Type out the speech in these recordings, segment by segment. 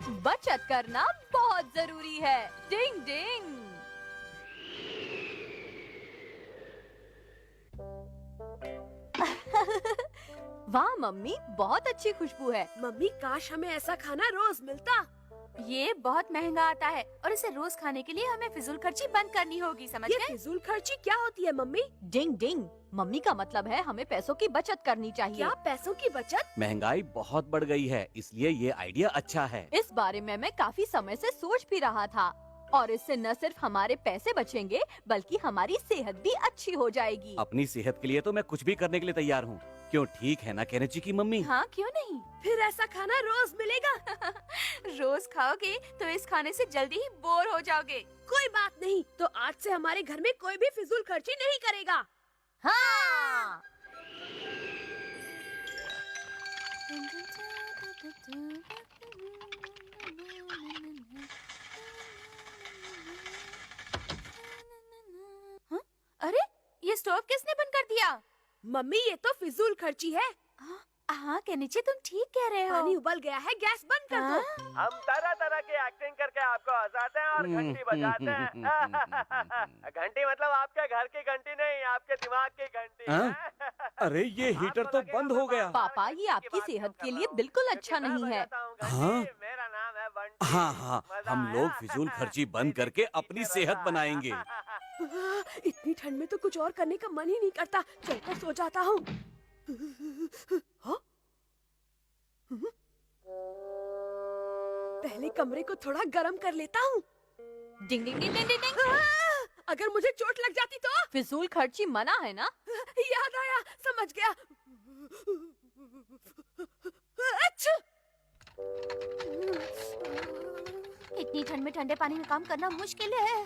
बचत करना बहुत जरूरी है। डिंग डिंग। वाह मम्मी, बहुत अच्छी खुशबू है। मम्मी, काश हमें ऐसा खाना रोज मिलता। ये बहुत महंगा आता है और इसे रोज खाने के लिए हमें फिजूल खर्ची बंद करनी होगी, समझ ये गए? फिजूल खर्ची क्या होती है मम्मी? डिंग डिंग। मम्मी का मतलब है हमें पैसों की बचत करनी चाहिए। क्या पैसों की बचत? महंगाई बहुत बढ़ गई है, इसलिए ये आइडिया अच्छा है। इस बारे में मैं काफी समय से सोच भी रहा था और इससे न सिर्फ हमारे पैसे बचेंगे बल्कि हमारी सेहत भी अच्छी हो जाएगी। अपनी सेहत के लिए तो मैं कुछ भी करने के लिए तैयार हूँ। क्यों, ठीक है ना केनेची की मम्मी? हाँ, क्यों नहीं? फिर ऐसा खाना रोज मिलेगा? रोज खाओगे तो इस खाने से जल्दी ही बोर हो जाओगे। कोई बात नहीं, तो आज से हमारे घर में कोई भी फिजूल खर्ची नहीं करेगा। हाँ। हाँ? अरे, ये स्टोव किसने बंद कर दिया? मम्मी, ये तो फिजूल खर्ची है। हाँ केनिची, तुम ठीक कह रहे हो। पानी उबल गया है, गैस बंद कर दो। हम तरह तरह की एक्टिंग करके आपको हंसाते हैं और घंटी बजाते हैं। घंटी मतलब आपके घर की घंटी नहीं, आपके दिमाग की घंटी है। अरे ये हीटर तो बंद हो गया। पापा, ये आपकी सेहत के लिए बिल्कुल अच्छा नहीं है। हाँ? मेरा नाम है बंटी। हाँ हाँ, हम लोग फिजूल खर्ची बंद करके अपनी सेहत बनाएंगे। इतनी ठंड में तो कुछ और करने का मन ही नहीं करता। चलकर सो जाता हूँ। हाँ? पहले कमरे को थोड़ा गर्म कर लेता हूँ। डिंग डिंग डिंग डिंग डिंग। अगर मुझे चोट लग जाती तो? फिजूल खर्ची मना है ना? याद आया, समझ गया। अच्छा! इतनी ठंड में ठंडे पानी में काम करना मुश्किल है।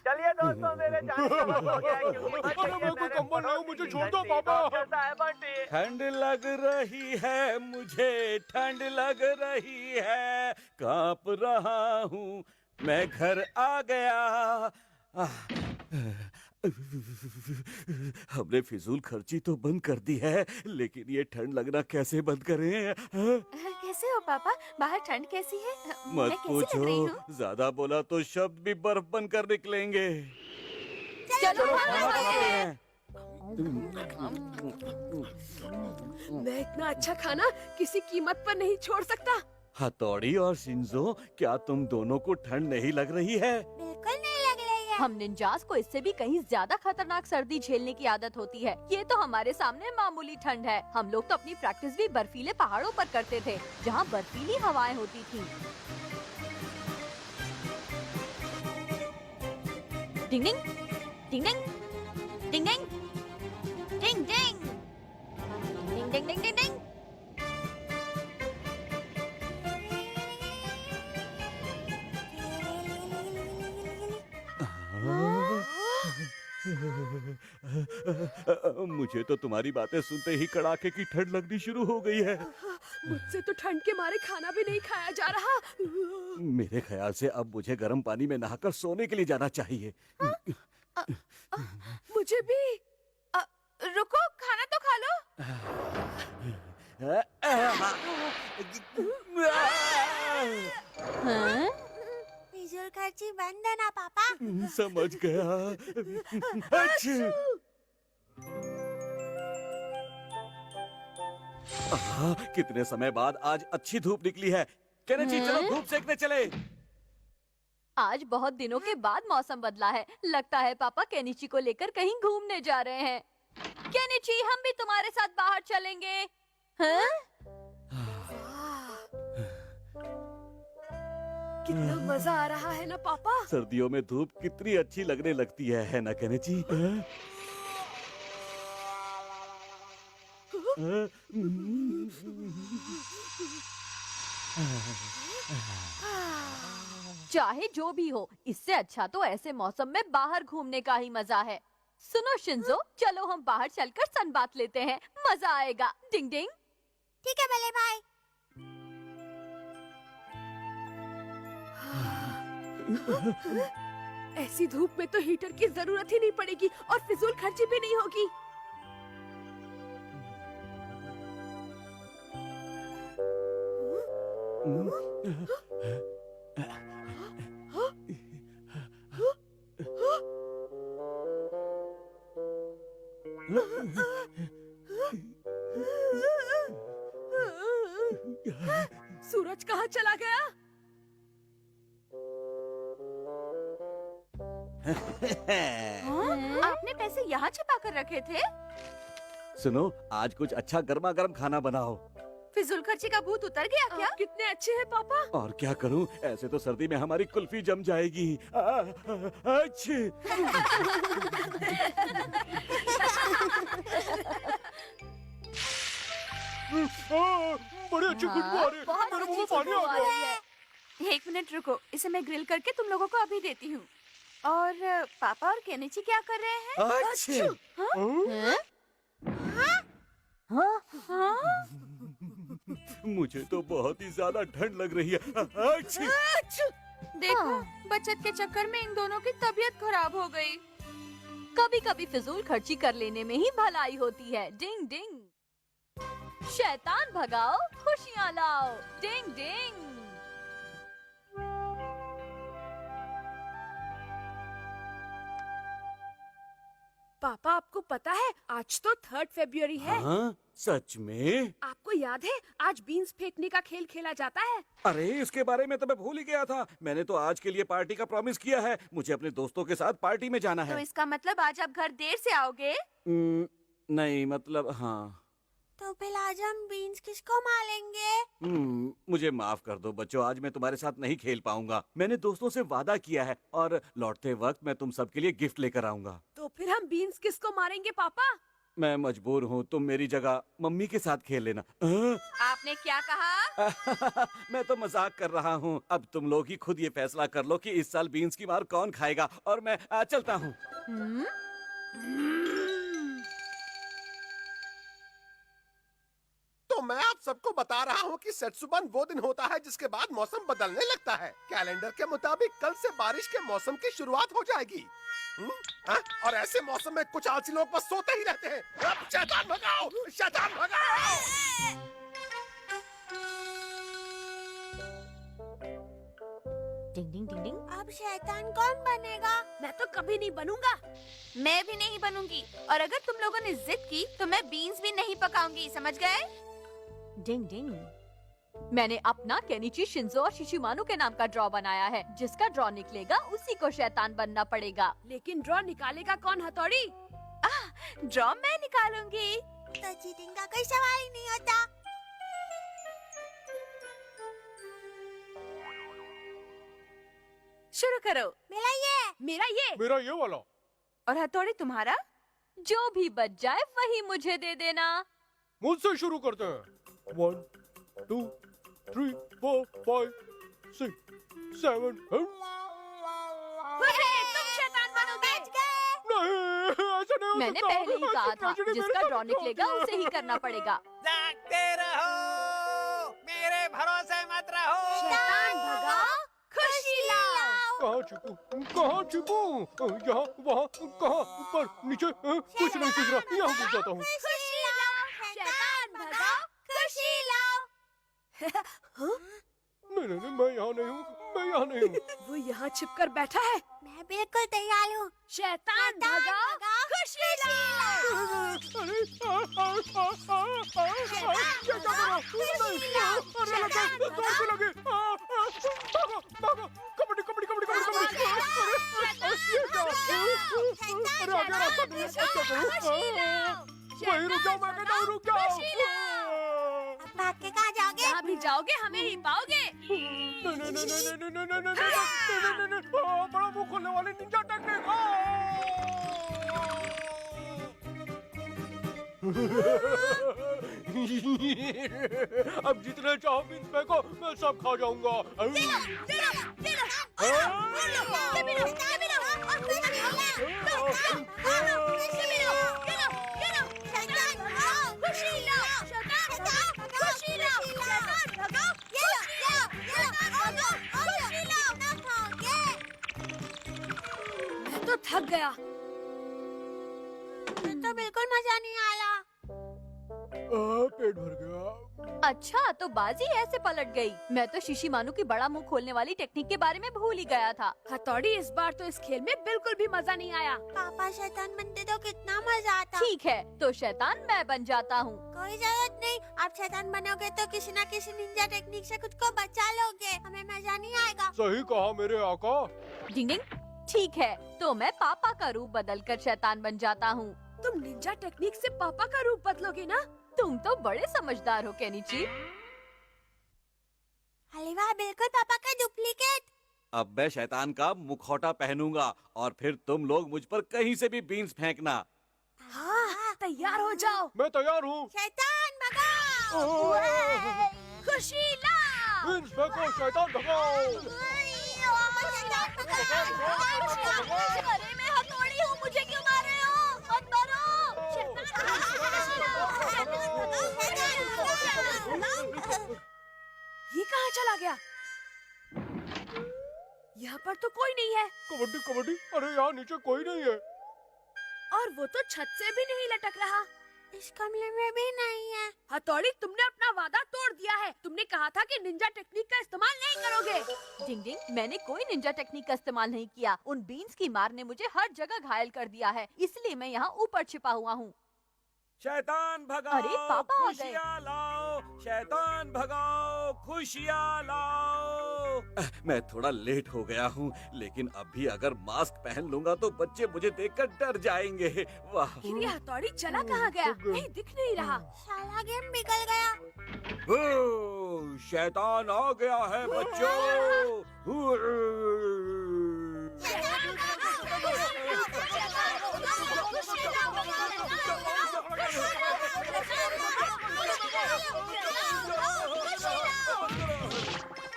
चलिए दोस्तों, मेरे जाने का वक्त हो गया है, क्योंकि पापा, मेरे को कंबल लाओ, मुझे छोड़ दो, पापा। कैसा है बंटी? ठंड लग रही है मुझे, ठंड लग रही है, कांप रहा हूँ, मैं घर आ गया। हमने फिजूल खर्ची तो बंद कर दी है, लेकिन ये ठंड लगना कैसे बंद करें? कैसे हो पापा? बाहर ठंड कैसी है? मैं मत कैसी लग रही हूँ? पूछो, ज्यादा बोला तो शब्द भी बर्फ बनकर निकलेंगे। चलो खाना खाते हैं। मैं इतना अच्छा खाना किसी कीमत पर नहीं छोड़ सकता। हथौड़ी और शिंजो, क्या तुम दोनों को ठंड नहीं लग रही है? बिल्कुल नहीं लग रही है। हम निंजास को इससे भी कहीं ज्यादा खतरनाक सर्दी झेलने की आदत होती है। ये तो हमारे सामने मामूली ठंड है। हम लोग तो अपनी प्रैक्टिस भी बर्फीले पहाड़ों पर करते थे, जहाँ बर्फीली हवाएं होती थी। डिंग डिंग डिंग डिंग डिंग डिंग डिंग डिंग डिंग डिंग डिंग डिंग डिंग। मुझे तो तुम्हारी बातें सुनते ही कड़ाके की ठंड लगनी शुरू हो गई है। मुझसे तो ठंड के मारे खाना भी नहीं खाया जा रहा। मेरे ख्याल से अब मुझे गर्म पानी में नहाकर सोने के लिए जाना चाहिए। मुझे भी। रुको, खाना तो खा लो। हाँ? फिजूल खर्ची बंद है ना पापा? समझ गया। अच्छा। कितने समय बाद आज अच्छी धूप निकली है। केनेची, चलो धूप सेकने चले। आज बहुत दिनों के बाद मौसम बदला है। लगता है पापा केनिची को लेकर कहीं घूमने जा रहे हैं। केनिची, हम भी तुम्हारे साथ बाहर चलेंगे। हाँ? कितना मजा आ रहा है ना पापा। सर्दियों में धूप कितनी अच्छी लगने लगती है ना केनेची? चाहे जो भी हो, इससे अच्छा तो ऐसे मौसम में बाहर घूमने का ही मजा है। सुनो शिंजो, चलो हम बाहर चलकर सनबाथ लेते हैं, मजा आएगा। डिंग डिंग। ठीक है बले भाई। ऐसी धूप में तो हीटर की जरूरत ही नहीं पड़ेगी और फिजूल खर्ची भी नहीं होगी। सूरज कहाँ चला गया? हाँ? आपने पैसे यहाँ छिपा कर रखे थे? सुनो, आज कुछ अच्छा गर्मा गर्म खाना बनाओ। फिजूल खर्ची का भूत उतर गया क्या? कितने अच्छे हैं पापा। और क्या करूं, ऐसे तो सर्दी में हमारी कुल्फी जम जाएगी। अच्छी। बड़ी अच्छी खुशबू आ रही है। बहुत मेरे मुंह अच्छी में पानी खुशबू आ आ गया। रही है। 1 मिनट रुको, इसे मैं ग्रिल करके तुम लोगों को अभी देती हूँ। और पापा और केनिची क्या कर रहे हैं? अच्छी। हाँ? मुझे तो बहुत ही ज्यादा ठंड लग रही है। अच्छी। देखो, बचत के चक्कर में इन दोनों की तबीयत खराब हो गई। कभी कभी फिजूल खर्ची कर लेने में ही भलाई होती है। डिंग डिंग। शैतान भगाओ, खुशियाँ लाओ। डिंग डिंग। पापा आपको पता है आज तो 3 फरवरी है। हाँ, सच में? आपको याद है आज बीन्स फेंकने का खेल खेला जाता है? अरे, इसके बारे में तो मैं भूल ही गया था। मैंने तो आज के लिए पार्टी का प्रॉमिस किया है। मुझे अपने दोस्तों के साथ पार्टी में जाना तो है। इसका मतलब आज आप घर देर से आओगे? नहीं, मतलब हाँ। तो फिर आज हम बीन्स किसको मारेंगे? मुझे माफ कर दो बच्चों, आज मैं तुम्हारे साथ नहीं खेल पाऊंगा। मैंने दोस्तों से वादा किया है और लौटते वक्त मैं तुम सबके लिए गिफ्ट लेकर आऊंगा। तो फिर हम बीन्स किसको मारेंगे पापा? मैं मजबूर हूँ, तुम मेरी जगह मम्मी के साथ खेल लेना। आपने क्या कहा? मैं तो मजाक कर रहा हूँ। अब तुम लोग ही खुद ये फैसला कर लो कि इस साल बीन्स की मार कौन खाएगा। और मैं चलता हूँ। तो मैं आप सबको बता रहा हूँ कि सेत्सुबन वो दिन होता है जिसके बाद मौसम बदलने लगता है। कैलेंडर के मुताबिक कल से बारिश के मौसम की शुरुआत हो जाएगी। और ऐसे मौसम में कुछ आलसी लोग बस सोते ही रहते हैं। अब शैतान भगाओ, शैतान भगाओ। डिंग डिंग डिंग डिंग। अब शैतान कौन बनेगा? मैं तो कभी नहीं बनूंगा। मैं भी नहीं बनूंगी। और अगर तुम लोगों ने जिद की तो मैं बीन्स भी नहीं पकाऊंगी, समझ गए? डिंग डिंग। मैंने अपना केनिची, शिंजो और शिशिमानु के नाम का ड्रॉ बनाया है। जिसका ड्रॉ निकलेगा उसी को शैतान बनना पड़ेगा। लेकिन ड्रॉ निकालेगा कौन हथौड़ी? ड्रॉ मैं निकालूंगी। तो चीटिंग का कोई सवाल ही नहीं होता। शुरू करो। मेरा ये। मेरा ये वाला। और हथौड़ी तुम्हारा? जो भी बच जाए वही मुझे दे देना। मुझसे शुरू करते हैं। 1 2 3 4 5 6 7 तुम शैतान बनोगे। नहीं, ऐसा नहीं हो मैंने सकता। पहले ही कहा था, ट्रेजेडी जिसका मेरे ड्रॉ साथ निकलेगा होती है। उसे ही करना पड़ेगा। जागते रहो, मेरे भरोसे मत रहो। शैतान भगाओ, खुशी लाओ। कहाँ छिपूं? कहाँ छिपूं? यहाँ, वहाँ, कहाँ, ऊपर, नीचे, कुछ नहीं सूझ रहा। यहाँ घुस जाता हूँ। खुशी लाओ, शैतान भगाओ, खुशी लाओ। नहीं, मैं यहाँ नहीं हूँ। मैं यहाँ नहीं हूँ। वो यहाँ छिपकर बैठा है। मैं बिल्कुल तैयार हूँ। शैतान भगाओ, खुशी लाओ। भाग के कहाँ जाओगे? जहाँ भी जाओगे हमें ही पाओगे। बड़ा मुंह खोलने वाले निंजा टेक्निक। अब जितने चाहो बीन्स फेंको, मैं सब खा जाऊंगा। मैं तो थक गया। तो बिल्कुल मजा नहीं आया। पेट भर गया। अच्छा, तो बाजी ऐसे पलट गई। मैं तो शिशिमानु की बड़ा मुंह खोलने वाली टेक्निक के बारे में भूल ही गया था। हथौड़ी, इस बार तो इस खेल में बिल्कुल भी मजा नहीं आया। पापा शैतान बनते तो कितना मजा आता। ठीक है, तो शैतान मैं बन जाता हूँ। कोई जरूरत नहीं, आप शैतान बनोगे तो किसी न किसी निंजा टेक्निक से खुद को बचा लोगे, हमें मजा नहीं आएगा। सही कहा मेरे आका। डिंग डिंग। ठीक है, तो मैं पापा का रूप बदलकर शैतान बन जाता हूँ। तुम निंजा टेक्निक से पापा का रूप बदलोगे ना? तुम तो बड़े समझदार हो केनिची। अरे वाह, बिल्कुल पापा का डुप्लीकेट। अब मैं शैतान का मुखौटा पहनूंगा और फिर तुम लोग मुझ पर कहीं से भी बीन्स फेंकना। हाँ, तैयार हो जाओ। मैं तैयार हूँ। शैतान भगाओ। खुशी ला। बीन्स फेंको, शैतान भगाओ। शैतान भगाओ। अरे मैं हथौड़ी हूँ, मुझे क्यों मार रहे हो? मत मारो। ये कहाँ चला गया? यहाँ पर तो कोई नहीं है कबड्डी कबड्डी, अरे यहाँ नीचे कोई नहीं है। और वो तो छत से भी नहीं लटक रहा। इस कमरे में भी नहीं है। हथौड़ी, तुमने अपना वादा तोड़ दिया है। तुमने कहा था कि निंजा टेक्निक का इस्तेमाल नहीं करोगे। डिंग डिंग, मैंने कोई निंजा टेक्निक का इस्तेमाल नहीं किया। उन बीन्स की मार ने मुझे हर जगह घायल कर दिया है, इसलिए मैं यहाँ ऊपर छिपा हुआ हूँ। शैतान भगाओ, अरे, पापा आ गए। खुशियाँ लाओ। शैतान भगाओ, खुशियाँ लाओ। मैं थोड़ा लेट हो गया हूँ, लेकिन अभी अगर मास्क पहन लूंगा तो बच्चे मुझे देखकर डर जाएंगे। वाह। ये हथौड़ी चला कहाँ गया? कहीं दिख नहीं रहा। साला गेम बिगड़ गया। ओ, शैतान आ गया है बच्चों।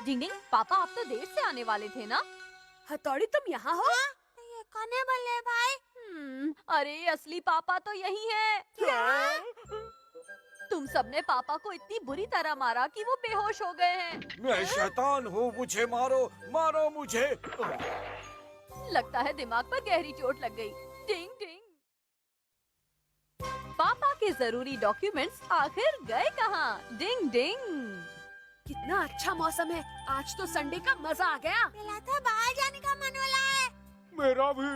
डिंग डिंग, पापा आप तो देर से आने वाले थे ना? हथौड़ी, तुम यहाँ हो? ये कौन है बल्ले भाई? अरे असली पापा तो यही है। तुम सबने पापा को इतनी बुरी तरह मारा कि वो बेहोश हो गए हैं। मैं शैतान हूँ, मुझे मारो, मारो मुझे। लगता है दिमाग पर गहरी चोट लग गई। डिंग डिंग। पापा के जरूरी डॉक्यूमेंट्स आखिर गए कहाँ? डिंग डिंग। कितना अच्छा मौसम है। आज तो संडे का मजा आ गया। मिला था बाहर जाने का मन हो रहा है। मेरा भी।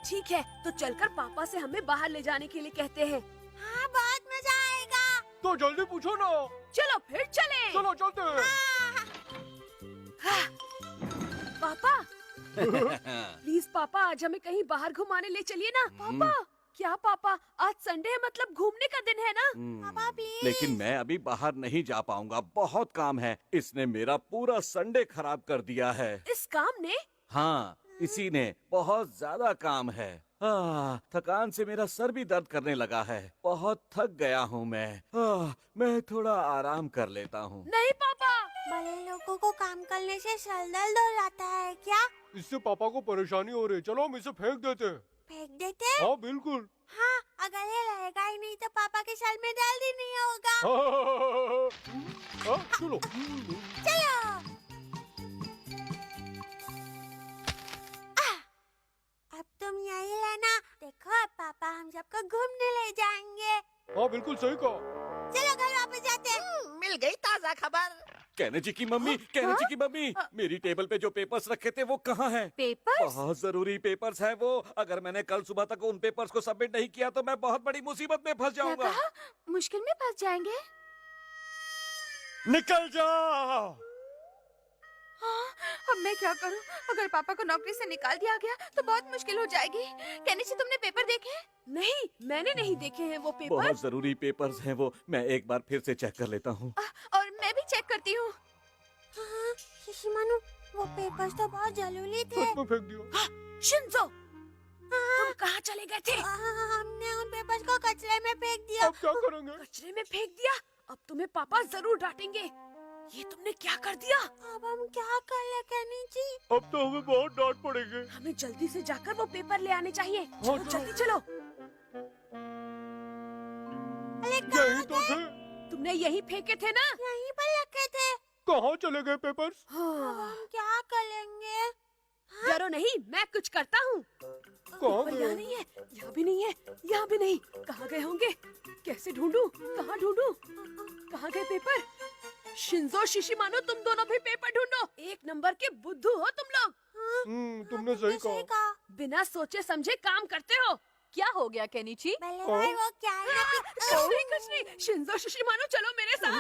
ठीक है, तो चलकर पापा से हमें बाहर ले जाने के लिए कहते हैं। हाँ, बहुत मजा आएगा। तो जल्दी पूछो ना। चलो फिर चलें। चलो चलते हैं। हाँ। पापा, प्लीज पापा, आज हमें कहीं बाहर घुमाने ले चलिए ना। पापा, क्या पापा, आज संडे है, मतलब घूमने का दिन है ना? पापा प्लीज। लेकिन मैं अभी बाहर नहीं जा पाऊंगा, बहुत काम है। इसने मेरा पूरा संडे खराब कर दिया है। इस काम ने? हाँ, इसी ने। बहुत ज्यादा काम है। थकान से मेरा सर भी दर्द करने लगा है। बहुत थक गया हूँ मैं थोड़ा आराम कर लेता हूँ। नहीं पापा। बड़े लोगों को काम करने से सर दर्द हो जाता है क्या? इससे पापा को परेशानी हो रही है। चलो हम इसे फेंक देते हैं। फेंक देते? हाँ बिल्कुल। हाँ, अगर ये रहेगा ही नहीं तो पापा के सर में दर्द ही नहीं होगा। हाँ, चलो। चलो। अब तुम यही रहना। देखो, अब पापा हम सबको घूमने ले जाएंगे। हाँ बिल्कुल सही कहा। चलो घर वापस जाते हैं। मिल गई ताजा खबर। कहने की मम्मी, कहने जी की मम्मी, मेरी टेबल पे जो पेपर्स रखे थे वो कहाँ हैं? पेपर्स? बहुत जरूरी पेपर्स हैं वो। अगर मैंने कल सुबह तक उन पेपर्स को सबमिट नहीं किया तो मैं बहुत बड़ी मुसीबत में फंस जाऊंगा। मुश्किल में फंस जाएंगे। निकल जाओ। हाँ, अब मैं क्या करूं? अगर पापा को नौकरी से निकाल दिया गया तो बहुत मुश्किल हो जाएगी। केनिची, तुमने पेपर देखे? नहीं, मैंने नहीं देखे हैं वो पेपर। बहुत जरूरी पेपर्स हैं वो। मैं एक बार फिर से चेक कर लेता हूँ। और मैं भी चेक करती हूँ। हाँ, शिशिमानु, वो पेपर्स तो बहुत जरूरी थे। उसमें फेंक दिया। शिंजो, तुम कहाँ चले गए थे? हमने उन पेपर्स को कचरे में फेंक दिया। अब क्या करेंगे? कचरे में फेंक दिया? अब तुम्हें पापा जरूर डांटेंगे। ये तुमने क्या कर दिया? अब हम क्या करें केनिची? अब तो हमें बहुत डांट पड़ेगी। हमें जल्दी से जाकर वो पेपर ले आने चाहिए। चलो चलो। जल्दी चलो। अरे यही तो थे। तुमने यही फेंके थे ना? यहीं पर रखे थे। कहाँ चले गए पेपर्स? अब हम क्या करेंगे? डरो नहीं, मैं कुछ करता हूँ। कहाँ पर यहाँ गए? नहीं है, यहाँ भी नहीं है, यहाँ भी नहीं। कहाँ गए होंगे? कैसे ढूंढूं? कहाँ ढूंढूं? कहाँ गए पेपर? शिंजो, शिशिमानो, तुम दोनों भी पेपर ढूंढो। एक नंबर के बुद्धू हो तुम लोग। तुमने सही कहा। बिना सोचे समझे काम करते हो। क्या हो गया केनिची? वो क्या है ना कुछ नहीं। शिंजो, शिशिमानो, चलो मेरे साथ।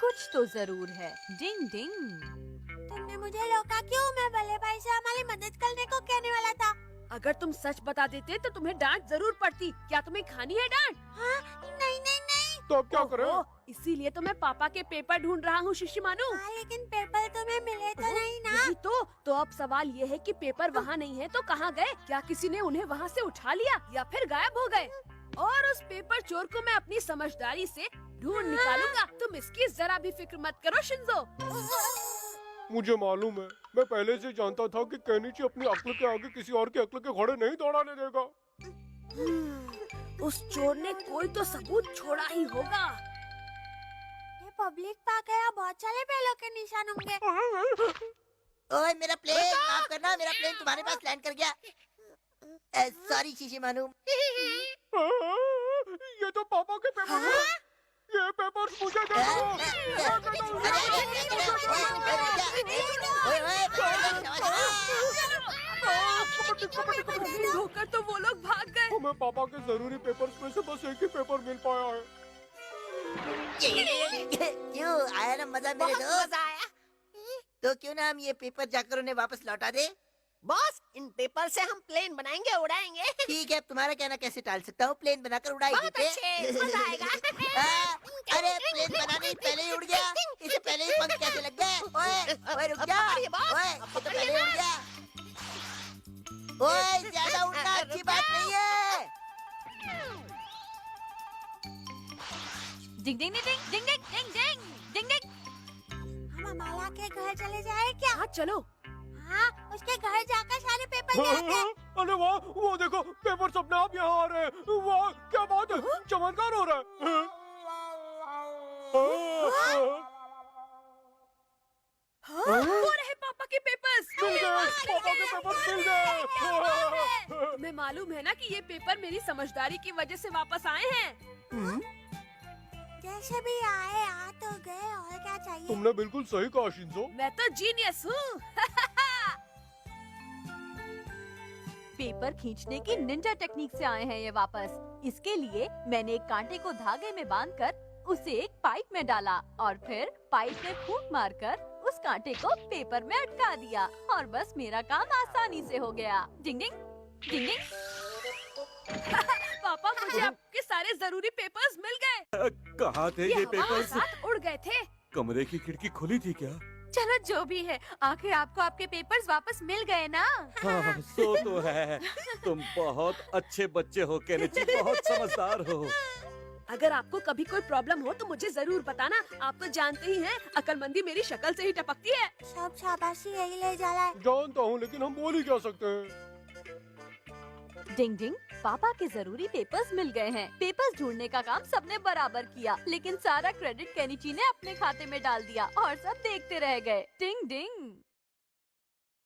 कुछ तो जरूर है। डिंग डिंग। तुमने मुझे रोका क्यों? मैं बल्ले भाई से हमारी मदद करने को कहने वाला था। अगर तुम सच बता देते तो तुम्हें डांट जरूर पड़ती। क्या तुम्हें खानी है डांट? हाँ, नहीं नहीं नहीं। तो अब क्या करें? ओहो, इसीलिए तो मैं पापा के पेपर ढूंढ रहा हूँ शिशिमानु। हाँ, लेकिन पेपर तुम्हें मिले तो नहीं ना। यही तो अब सवाल ये है कि पेपर वहाँ नहीं है तो कहाँ गए? क्या किसी ने उन्हें वहाँ से उठा लिया या फिर गायब हो गए? और उस पेपर चोर को मैं अपनी समझदारी से ढूंढ निकालूंगा। तुम इसकी जरा भी फिक्र मत करो शिंजो। मुझे मालूम है, मैं पहले से जानता था कि केनिची अपनी अक्ल के आगे किसी और की अक्ल के घोड़े नहीं दौड़ाने देगा। उस चोर ने कोई तो सबूत छोड़ा ही होगा। ये पब्लिक पार्क है, यहाँ बहुत सारे बैलों के निशान होंगे। ओए मेरा प्लेन, माफ करना, मेरा प्लेन तुम्हारे पास लैंड कर गया। सॉरी शिशिमानु। ये तो पापा के पेपर हैं। ये पेपर मुझे दे दो। धोकर तो वो लोग भाग गए। हमें पापा के जरूरी पेपर्स में से बस एक ही पेपर मिल पाया है। क्यों आया ना मजा मेरे दोस्त? तो क्यों ना हम ये पेपर जाकर उन्हें वापस लौटा दे? बॉस, इन पेपर से हम प्लेन बनाएंगे, उड़ाएंगे। ठीक है, अब तुम्हारा कहना कैसे टाल सकता हूँ? प्लेन बनाकर उड़ाई बहुत देते। अच्छे, मजा आएगा। अरे प्लेन बनाने ही पहले ही उड़ गया। इसे पहले ही पंख कैसे लग गए? ओए रुक जा। पकड़िए बॉस, ओए ये तो पहले ही उड़ गया। ओए ज्यादा उड़ना अच्छी बात नहीं है। डिंग डिंग डिंग डिंग डिंग डिंग डिंग डिंग डिंग। हम अमाला के घर चले जाए क्या? हाँ चलो। हाँ, उसके घर जाकर सारे पेपर ले आते हैं। अरे वाह, वो देखो पेपर अपने आप यहाँ आ रहे हैं। वाह क्या बात है, चमत्कार हो रहा है। वो रहे पापा के पेपर्स। मिल गए, पापा के पेपर मिल गए। तुम्हें मालूम है ना कि ये पेपर मेरी समझदारी की वजह से वापस आए हैं। जैसे भी आए आ तो गए, और क्या चाहिए? तुमने बिल्कुल सही कहा शिंजो। मैं तो जीनियस हूँ। पेपर खींचने की निंजा टेक्निक से आए हैं ये वापस। इसके लिए मैंने एक कांटे को धागे में बांधकर उसे एक पाइप में डाला और फिर पाइप में फूंक मारकर उस कांटे को पेपर में अटका दिया और बस मेरा काम आसानी से हो गया। डिंग डिंग डिंग डिंग। पापा, मुझे आपके सारे जरूरी पेपर्स मिल गए। कहाँ थे ये हवा के पेपर्स? साथ उड़ गए थे। कमरे की खिड़की खुली थी क्या? चलो जो भी है, आखिर आपको आपके पेपर्स वापस मिल गए ना। हाँ, सो तो है। तुम बहुत अच्छे बच्चे हो केनिची, बहुत समझदार हो। अगर आपको कभी कोई प्रॉब्लम हो तो मुझे जरूर बताना। आप तो जानते ही हैं, अक्लमंदी मेरी शक्ल से ही टपकती है। सब शाबाशी यही ले जा रहा है। जानता हूँ, लेकिन हम बोल ही क्या सकते हैं। डिंग डिंग। पापा के जरूरी पेपर्स मिल गए हैं। पेपर्स ढूंढने का काम सबने बराबर किया, लेकिन सारा क्रेडिट केनिची ने अपने खाते में डाल दिया और सब देखते रह गए। डिंग डिंग।